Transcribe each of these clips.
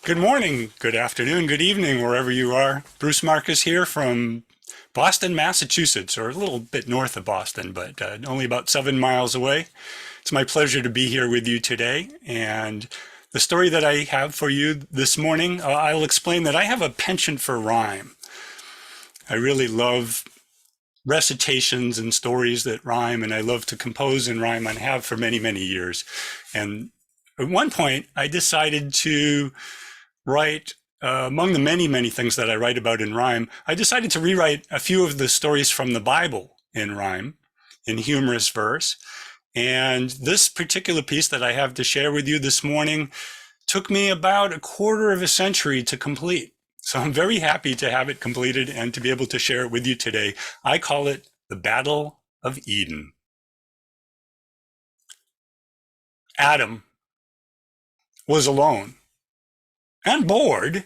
Good morning, good afternoon, good evening, wherever you are. Bruce Marcus here from Boston, Massachusetts, or a little bit north of Boston, but only about 7 miles away. It's my pleasure to be here with you today. And the story that I have for you this morning, I'll explain that I have a penchant for rhyme. I really love recitations and stories that rhyme, and I love to compose and rhyme and have for many, many years. And at one point, I decided to write, among the many, many things that I write about in rhyme, I decided to rewrite a few of the stories from the Bible in rhyme, in humorous verse. And this particular piece that I have to share with you this morning took me about a quarter of a century to complete. So I'm very happy to have it completed and to be able to share it with you today. I call it the Battle of Eden. Adam was alone and bored,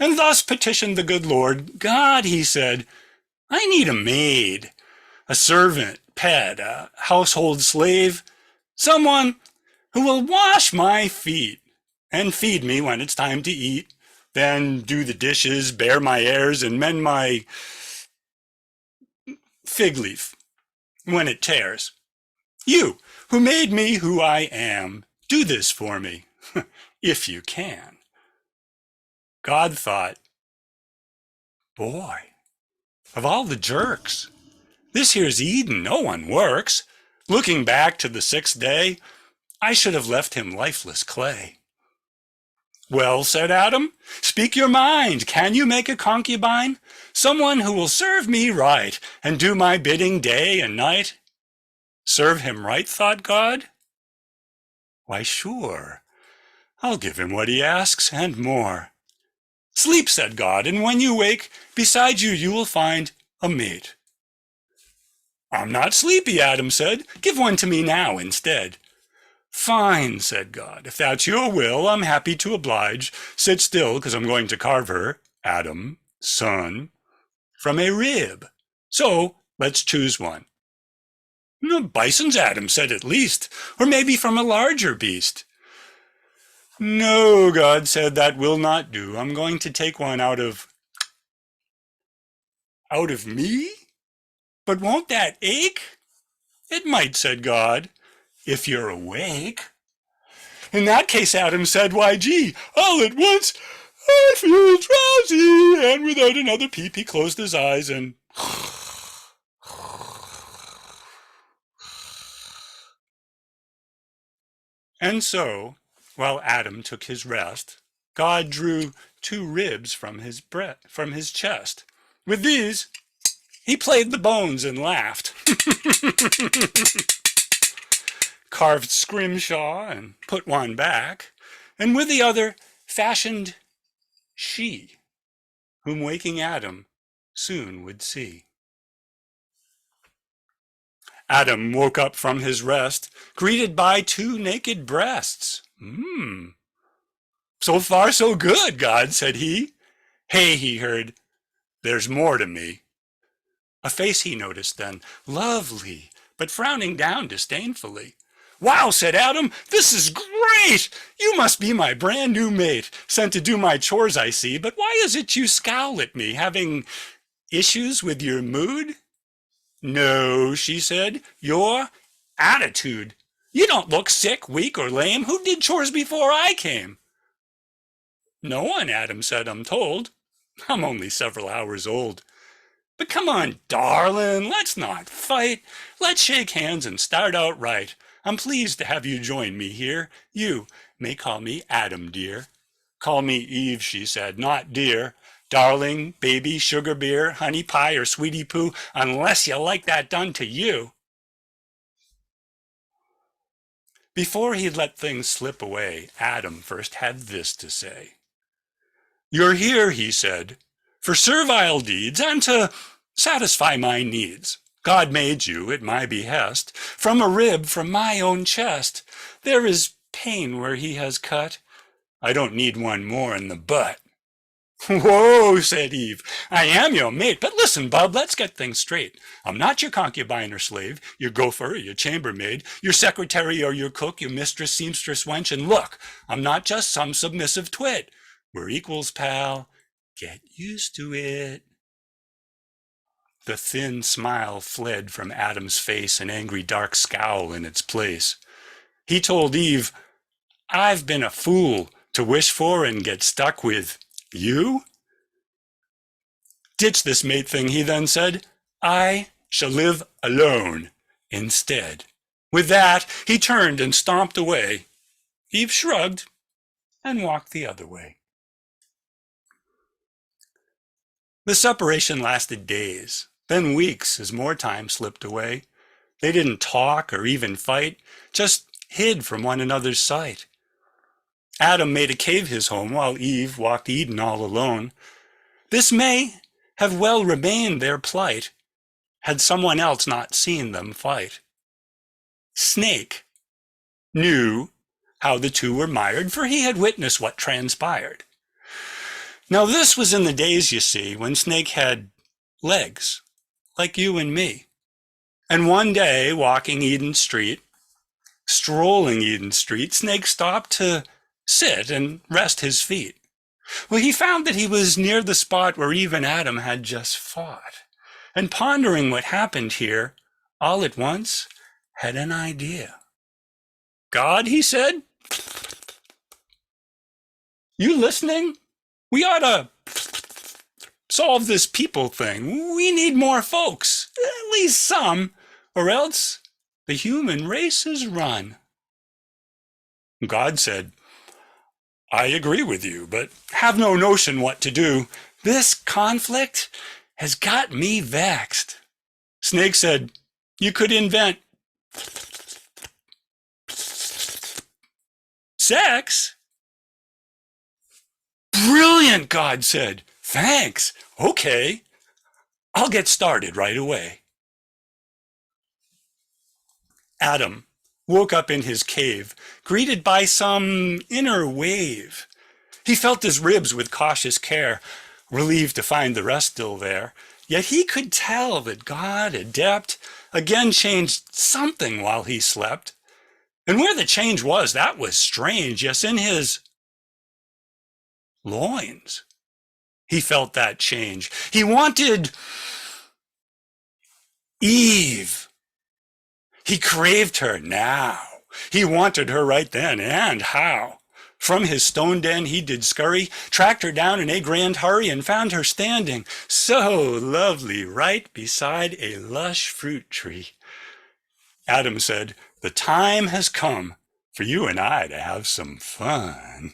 and thus petitioned the good Lord. God, he said, I need a maid, a servant, pet, a household slave, someone who will wash my feet and feed me when it's time to eat, then do the dishes, bear my airs, and mend my fig leaf when it tears. You, who made me who I am, do this for me, if you can. God thought, boy, of all the jerks, this here's Eden, no one works. Looking back to the sixth day, I should have left him lifeless clay. Well, said Adam, speak your mind. Can you make a concubine? Someone who will serve me right and do my bidding day and night? Serve him right, thought God? Why, sure, I'll give him what he asks and more. Sleep, said God, and when you wake, beside you you will find a mate. I'm not sleepy, Adam said. Give one to me now instead. Fine, said God. If that's your will, I'm happy to oblige. Sit still, 'cause I'm going to carve her, Adam, son, from a rib. So let's choose one. No, bison's, Adam said, at least, or maybe from a larger beast. No, God said, that will not do. I'm going to take one out of me? But won't that ache? It might, said God, if you're awake. In that case, Adam said, why, gee, all at once I feel drowsy. And without another peep, he closed his eyes and... And so, while Adam took his rest, God drew 2 ribs from his chest. With these, he played the bones and laughed. Carved scrimshaw and put one back, and with the other fashioned she, whom waking Adam soon would see. Adam woke up from his rest, greeted by 2 naked breasts. So far so good, God, said he. Hey, he heard, there's more to me. A face he noticed then, lovely, but frowning down disdainfully. Wow, said Adam, this is great! You must be my brand new mate, sent to do my chores, I see, but why is it you scowl at me, having issues with your mood? No, she said, your attitude. You don't look sick, weak, or lame. Who did chores before I came? No one, Adam said, I'm told. I'm only several hours old. But come on, darling, let's not fight. Let's shake hands and start out right. I'm pleased to have you join me here. You may call me Adam, dear. Call me Eve, she said, not dear. Darling, baby, sugar beer, honey pie, or sweetie poo, unless you like that done to you. Before he let things slip away, Adam first had this to say. You're here, he said, for servile deeds and to satisfy my needs. God made you at my behest, from a rib from my own chest. There is pain where he has cut. I don't need one more in the butt. Whoa, said Eve, I am your mate, but listen, bub, let's get things straight. I'm not your concubine or slave, your gopher or your chambermaid, your secretary or your cook, your mistress, seamstress, wench, and look, I'm not just some submissive twit. We're equals, pal. Get used to it. The thin smile fled from Adam's face, an angry dark scowl in its place. He told Eve, I've been a fool to wish for and get stuck with you. Ditch this mate thing, he then said. I shall live alone instead. With that, he turned and stomped away. Eve shrugged and walked the other way. The separation lasted days, then weeks as more time slipped away. They didn't talk or even fight, just hid from one another's sight. Adam made a cave his home while Eve walked Eden all alone. This may have well remained their plight, had someone else not seen them fight. Snake knew how the two were mired, for he had witnessed what transpired. Now this was in the days, you see, when Snake had legs, like you and me. And one day, walking Eden Street, strolling Eden Street, Snake stopped to sit and rest his feet. Well, he found that he was near the spot where Eve and Adam had just fought. And pondering what happened here, all at once had an idea. God, he said, you listening? We ought to solve this people thing. We need more folks, at least some, or else the human race is run. God said, I agree with you, but have no notion what to do. This conflict has got me vexed. Snake said, you could invent sex? Brilliant, God said. Thanks. Okay. I'll get started right away. Adam woke up in his cave, greeted by some inner wave. He felt his ribs with cautious care, relieved to find the rest still there. Yet he could tell that God, adept, again changed something while he slept. And where the change was, that was strange. Yes, in his loins, he felt that change. He wanted Eve. He craved her now. He wanted her right then, and how? From his stone den he did scurry, tracked her down in a grand hurry, and found her standing so lovely right beside a lush fruit tree. Adam said, the time has come for you and I to have some fun.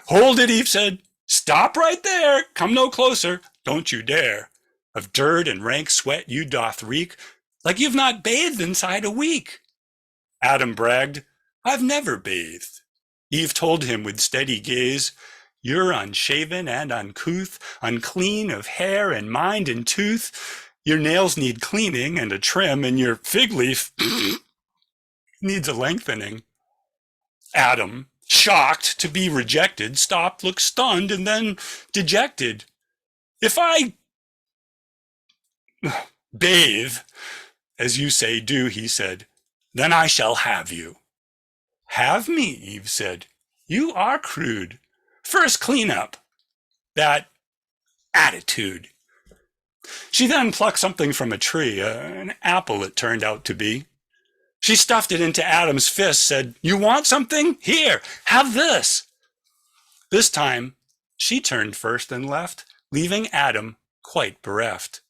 Hold it, Eve said. Stop right there. Come no closer. Don't you dare. Of dirt and rank sweat you doth reek, like you've not bathed inside a week. Adam bragged, I've never bathed. Eve told him with steady gaze, you're unshaven and uncouth, unclean of hair and mind and tooth. Your nails need cleaning and a trim, and your fig leaf needs a lengthening. Adam, shocked to be rejected, stopped, looked stunned, and then dejected. If I bathe, as you say do, he said, then I shall have you. Have me, Eve said. You are crude. First clean up that attitude. She then plucked something from a tree, an apple it turned out to be. She stuffed it into Adam's fist, said, you want something? Here, have this. This time, she turned first and left, leaving Adam quite bereft.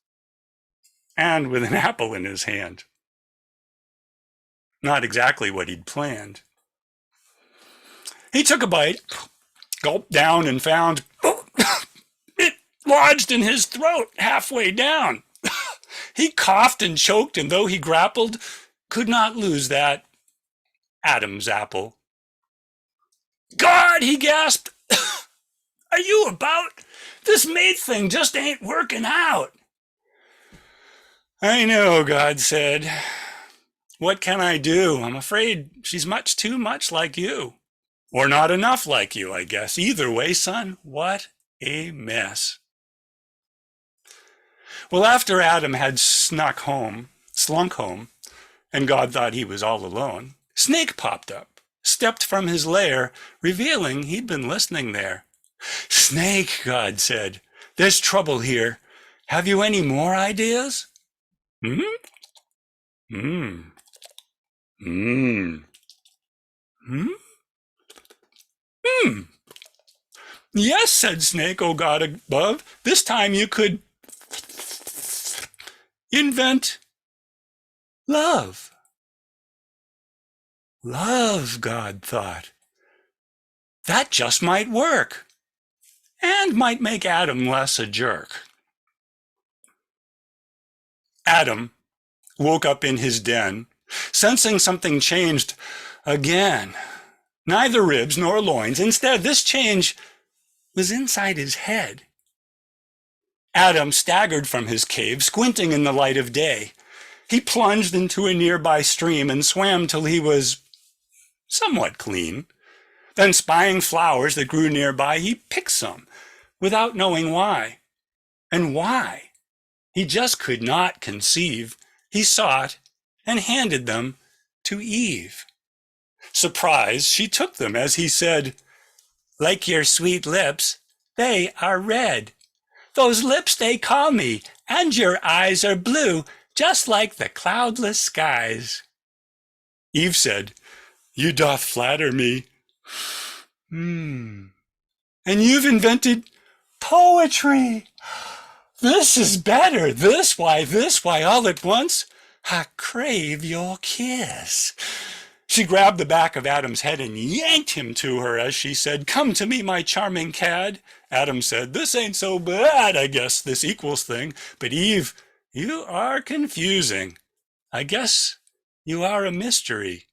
And with an apple in his hand. Not exactly what he'd planned. He took a bite, gulped down, and found it lodged in his throat halfway down. He coughed and choked, and though he grappled, could not lose that Adam's apple. God, he gasped, are you about? This mate thing just ain't working out. I know, God said. What can I do? I'm afraid she's much too much like you. Or not enough like you, I guess. Either way, son, what a mess. Well, after Adam had slunk home, and God thought he was all alone, Snake popped up, stepped from his lair, revealing he'd been listening there. "Snake," God said, "there's trouble here. Have you any more ideas?" Hmm? Hmm. Hmm. Hmm? Hmm. "Yes," said Snake, "O God above, this time you could invent love." Love, God thought. That just might work, and might make Adam less a jerk. Adam woke up in his den, sensing something changed again. Neither ribs nor loins. Instead, this change was inside his head. Adam staggered from his cave, squinting in the light of day. He plunged into a nearby stream and swam till he was somewhat clean. Then, spying flowers that grew nearby, he picked some, without knowing why. And why? He just could not conceive. He sought and handed them to Eve. Surprised, she took them as he said, "Like your sweet lips, they are red. Those lips they call me, and your eyes are blue, just like the cloudless skies." Eve said, "You doth flatter me. And you've invented poetry. This is better. This, why, all at once, I crave your kiss." She grabbed the back of Adam's head and yanked him to her as she said, "Come to me, my charming cad." Adam said, "This ain't so bad, I guess this equals thing. But Eve, you are confusing. I guess you are a mystery."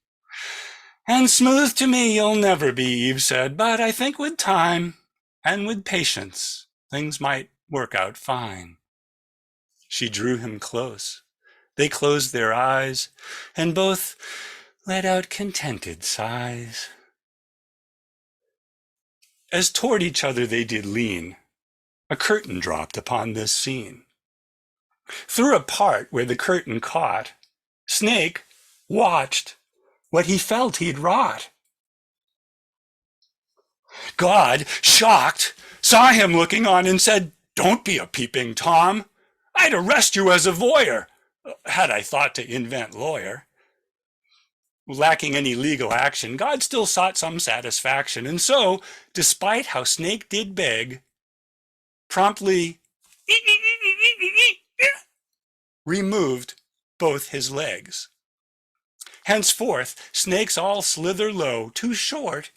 "And smooth to me you'll never be," Eve said, "but I think with time and with patience, things might work out fine." She drew him close. They closed their eyes, and both let out contented sighs. As toward each other they did lean, a curtain dropped upon this scene. Through a part where the curtain caught, Snake watched what he felt he'd wrought. God, shocked, saw him looking on and said, "Don't be a peeping Tom. I'd arrest you as a voyeur, had I thought to invent lawyer." Lacking any legal action, God still sought some satisfaction, and so, despite how Snake did beg, promptly removed both his legs. Henceforth, snakes all slither low, too short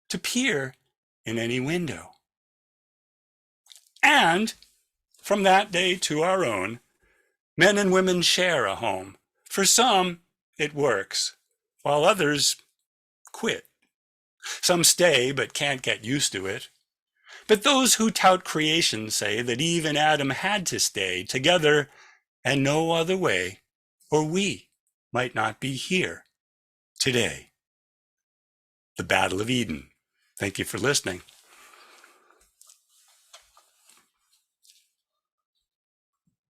to peer in any window. And from that day to our own, men and women share a home. For some, it works, while others quit. Some stay but can't get used to it. But those who tout creation say that Eve and Adam had to stay together and no other way, or we might not be here today. The Battle of Eden. Thank you for listening.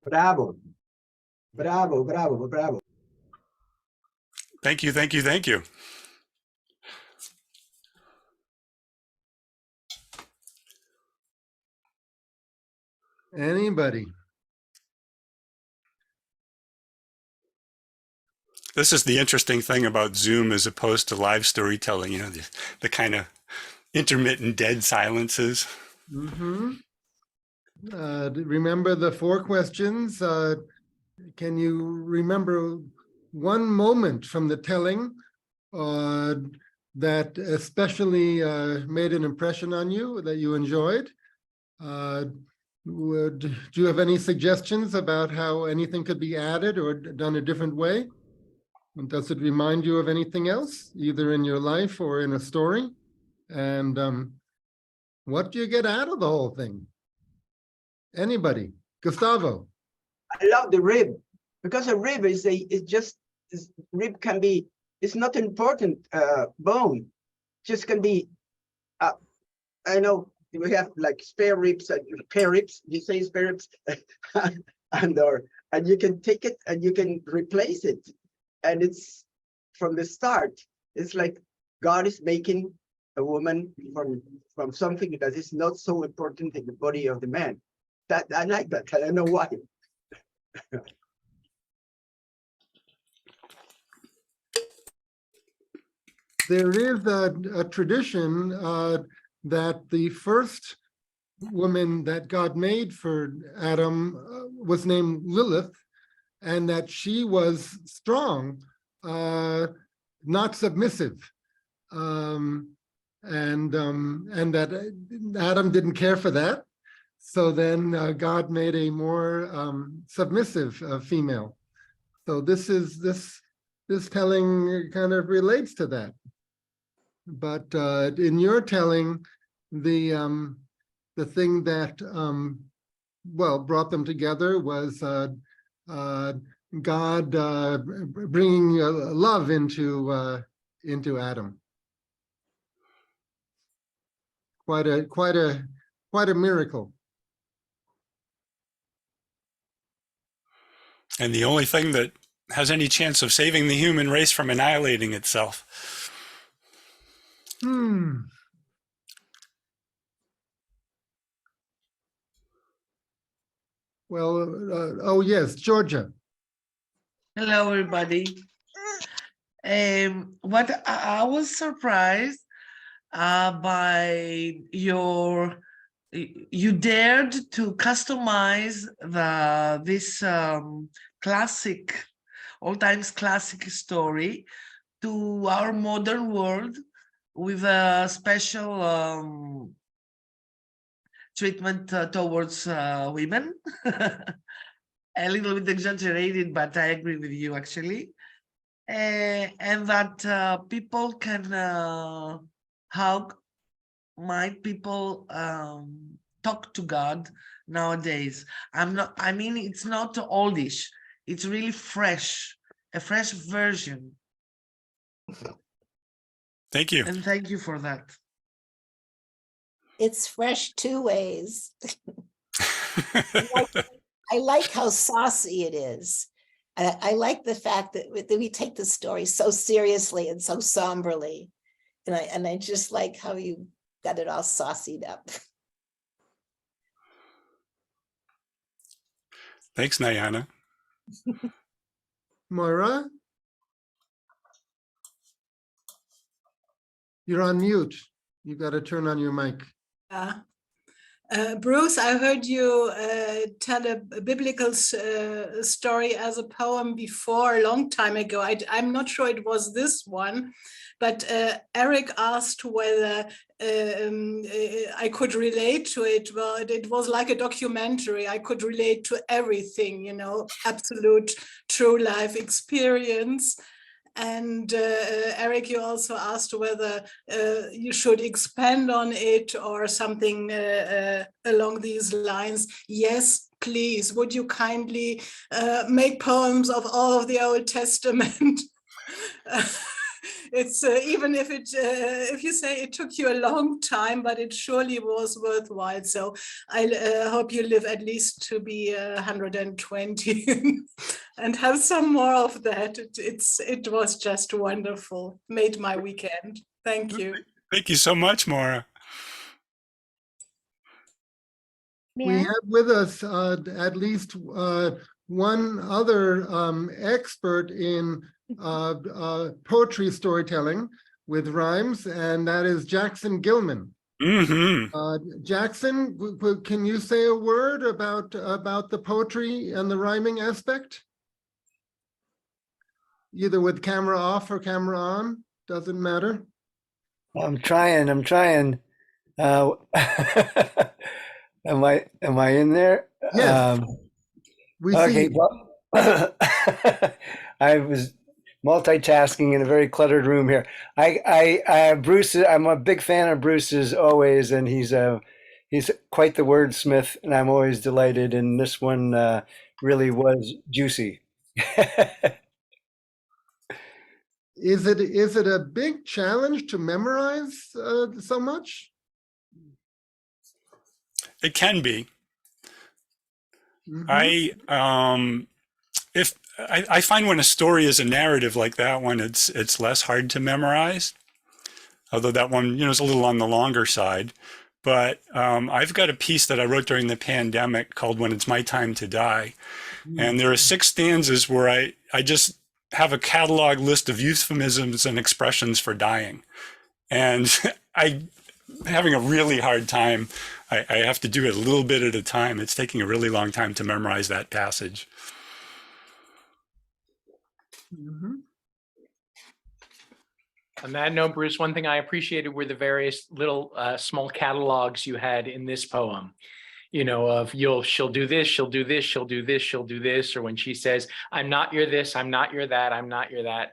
Bravo. Bravo, bravo, bravo. Thank you, thank you, thank you. Anybody? This is the interesting thing about Zoom as opposed to live storytelling, you know, the kind of intermittent dead silences. Mm-hmm. Remember the 4 questions? Can you remember one moment from the telling that especially made an impression on you, that you enjoyed? Do you have any suggestions about how anything could be added or done a different way? And does it remind you of anything else, either in your life or in a story? And what do you get out of the whole thing? Anybody? Gustavo? I love the rib, because a rib is rib can be, it's not an important bone, just can be, I know we have like spare ribs, you say spare ribs, and you can take it and you can replace it. And it's from the start, it's like God is making a woman from something that is not so important in the body of the man. That I like that. I don't know why. There is a tradition that the first woman that God made for Adam was named Lilith, and that she was strong, not submissive, and that Adam didn't care for that. So then God made a more submissive female. So this telling kind of relates to that. But in your telling, the thing that well brought them together was God bringing love into Adam. Quite a miracle. And the only thing that has any chance of saving the human race from annihilating itself. Well, oh yes, Georgia. Hello, everybody. What I was surprised by you dared to customize this classic, all times classic story to our modern world with a special treatment towards women. A little bit exaggerated, but I agree with you actually. And that people can how might people talk to God nowadays. I mean, it's not oldish, it's really fresh, a fresh version. Thank you. And thank you for that. It's fresh two ways. I like how saucy it is. I like the fact that we take the story so seriously and so somberly. And I just like how you got it all saucied up. Thanks, Nayana. Moira? You're on mute. You got to turn on your mic. Bruce, I heard you tell a biblical story as a poem before, a long time ago. I'm not sure it was this one, but Eric asked whether I could relate to it. Well, it was like a documentary. I could relate to everything, you know, absolute true life experience. And Eric, you also asked whether you should expand on it or something along these lines. Yes, please, would you kindly make poems of all of the Old Testament? It's even if you say it took you a long time, but it surely was worthwhile. So I hope you live at least to be 120 and have some more of that. It was just wonderful. Made my weekend. Thank you. Thank you so much, Maura. We have with us at least one other expert in poetry storytelling with rhymes, and that is Jackson Gilman. Jackson, can you say a word about the poetry and the rhyming aspect? Either with camera off or camera on, doesn't matter. I'm trying. Am I in there? Yes. We see Okay. you. Well, I was multitasking in a very cluttered room here. Bruce, I'm a big fan of Bruce's always, and he's quite the wordsmith, and I'm always delighted. And this one really was juicy. Is it a big challenge to memorize so much? It can be. Mhm. I find when a story is a narrative like that one, it's less hard to memorize. although that one, is a little on the longer side. But I've got a piece that I wrote during the pandemic called When It's My Time to Die. And there are 6 stanzas where I just have a catalog list of euphemisms and expressions for dying. And I'm having a really hard time. I have to do it a little bit at a time. It's taking a really long time to memorize that passage. Mhm. On that note, Bruce, one thing I appreciated were the various little small catalogs you had in this poem. Of she'll do this, she'll do this, she'll do this, she'll do this, or when she says, I'm not your this, I'm not your that, I'm not your that.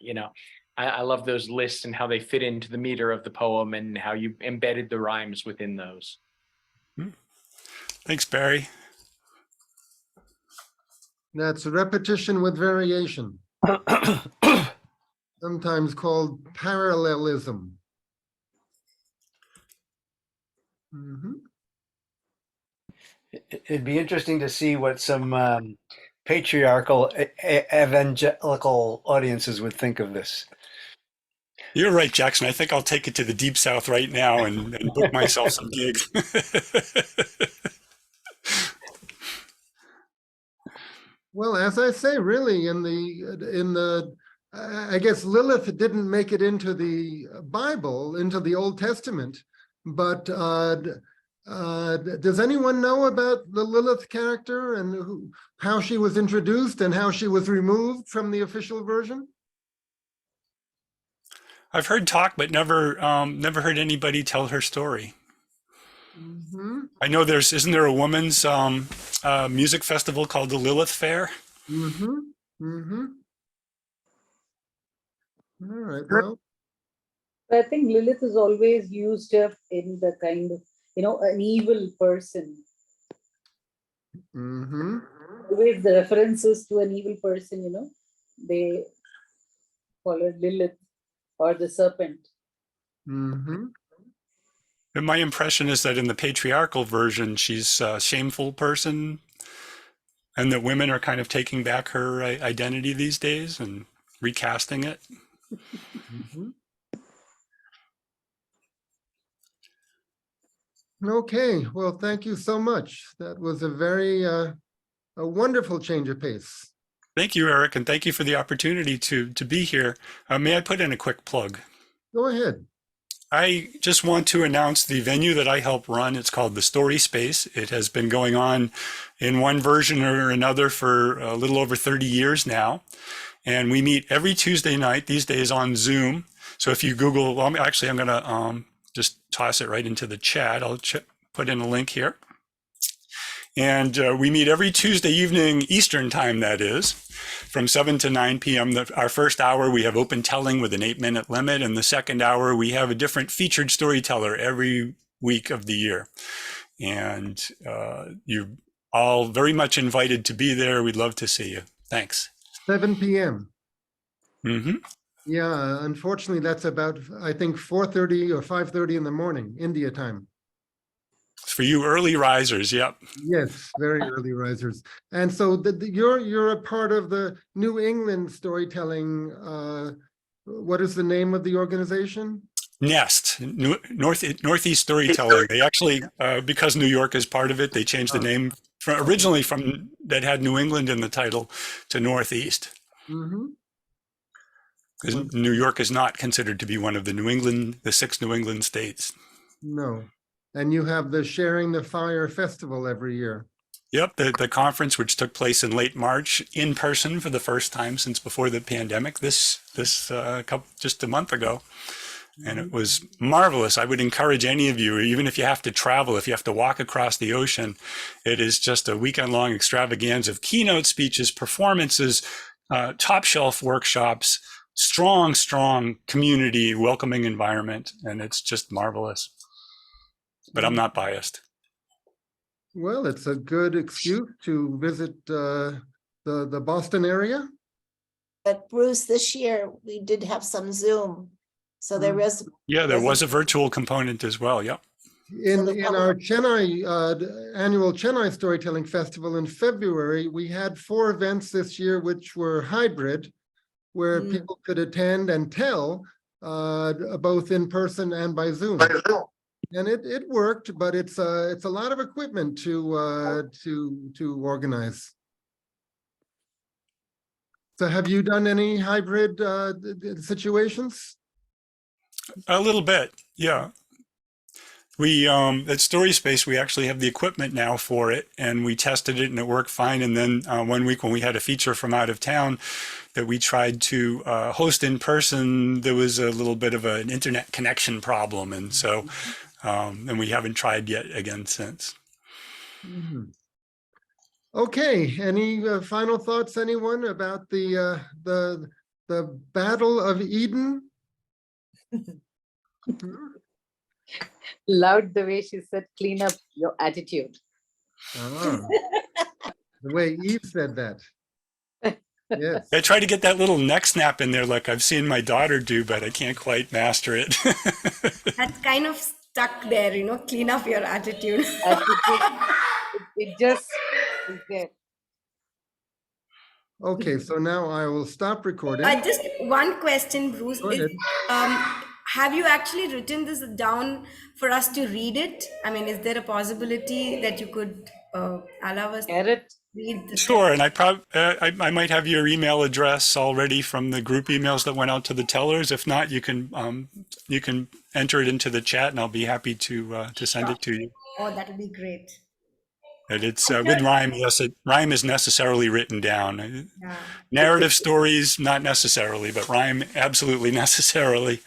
I love those lists and how they fit into the meter of the poem and how you embedded the rhymes within those. Thanks, Barry. That's repetition with variation, sometimes called parallelism. Mhm. It'd be interesting to see what some patriarchal evangelical audiences would think of this. You're right, Jackson. I think I'll take it to the Deep South right now and book myself some gigs. Well, as I say, really, I guess Lilith didn't make it into the Bible, into the Old Testament, but does anyone know about the Lilith character and how she was introduced and how she was removed from the official version? I've heard talk, but never heard anybody tell her story. Mhm. I know isn't there a women's music festival called the Lilith Fair? Mm-hmm. Mm-hmm. All right. Well, I think Lilith is always used up in the kind of, an evil person. mm-hmm. Always the references to an evil person, they call it Lilith or the serpent. Mm-hmm. And my impression is that in the patriarchal version, she's a shameful person, and that women are kind of taking back her identity these days and recasting it. Mm-hmm. Okay. Well, thank you so much. That was a very a wonderful change of pace. Thank you, Eric, and thank you for the opportunity to be here. May I put in a quick plug? Go ahead. I just want to announce the venue that I help run. It's called the Story Space. It has been going on in one version or another for a little over 30 years now. And we meet every Tuesday night, these days on Zoom. So if you Google, well, actually, I'm going to just toss it right into the chat. I'll put in a link here. And we meet every Tuesday evening, Eastern time, that is, from 7 to 9 p.m. Our first hour, we have open telling with an 8-minute limit. And the second hour, we have a different featured storyteller every week of the year. And you're all very much invited to be there. We'd love to see you. Thanks. 7 p.m. Mm-hmm. Yeah, unfortunately, that's about, I think, 4:30 or 5:30 in the morning, India time. For you early risers, yep. Yes, very early risers. And so you're a part of the New England storytelling. What is the name of the organization? Nest, Northeast Storytelling. They actually, because New York is part of it, they changed the name originally from that had New England in the title to Northeast. Mm-hmm. Because New York is not considered to be one of the 6 New England states. No. And you have the Sharing the Fire Festival every year. Yep, the conference, which took place in late March in person for the first time since before the pandemic, this just a month ago. And it was marvelous. I would encourage any of you, even if you have to travel, if you have to walk across the ocean, it is just a weekend-long extravaganza of keynote speeches, performances, top shelf workshops, strong community, welcoming environment, and it's just marvelous. But I'm not biased. Well, it's a good excuse to visit the Boston area. But Bruce, this year we did have some Zoom. So there was. Yeah, there was a virtual component as well. Yep. In our Chennai annual Chennai Storytelling Festival in February, we had 4 events this year which were hybrid, where people could attend and tell both in person and by Zoom. And it worked, but it's a lot of equipment to organize. So have you done any hybrid situations? A little bit, yeah. We at StorySpace, we actually have the equipment now for it, and we tested it and it worked fine. And then one week when we had a feature from out of town that we tried to host in person, there was a little bit of an internet connection problem, and so and we haven't tried yet again since. Mhm. Okay, any final thoughts, anyone, about the Battle of Eden? Loved the way she said, clean up your attitude. Ah, the way Eve said that. Yes. I try to get that little neck snap in there like I've seen my daughter do, but I can't quite master it. That's kind of stuck there, you know, clean up your attitude. It just is there. Okay, so now I will stop recording. Just one question, Bruce. Go Is, ahead. have you actually written this down for us to read it? I mean, is there a possibility that you could allow us to Garrett, read this? Sure, and I might have your email address already from the group emails that went out to the tellers. If not, you can enter it into the chat, and I'll be happy to send it to you. Oh, that would be great. And it's with rhyme. Yes, rhyme is necessarily written down. Yeah. Narrative stories, not necessarily, but rhyme absolutely necessarily.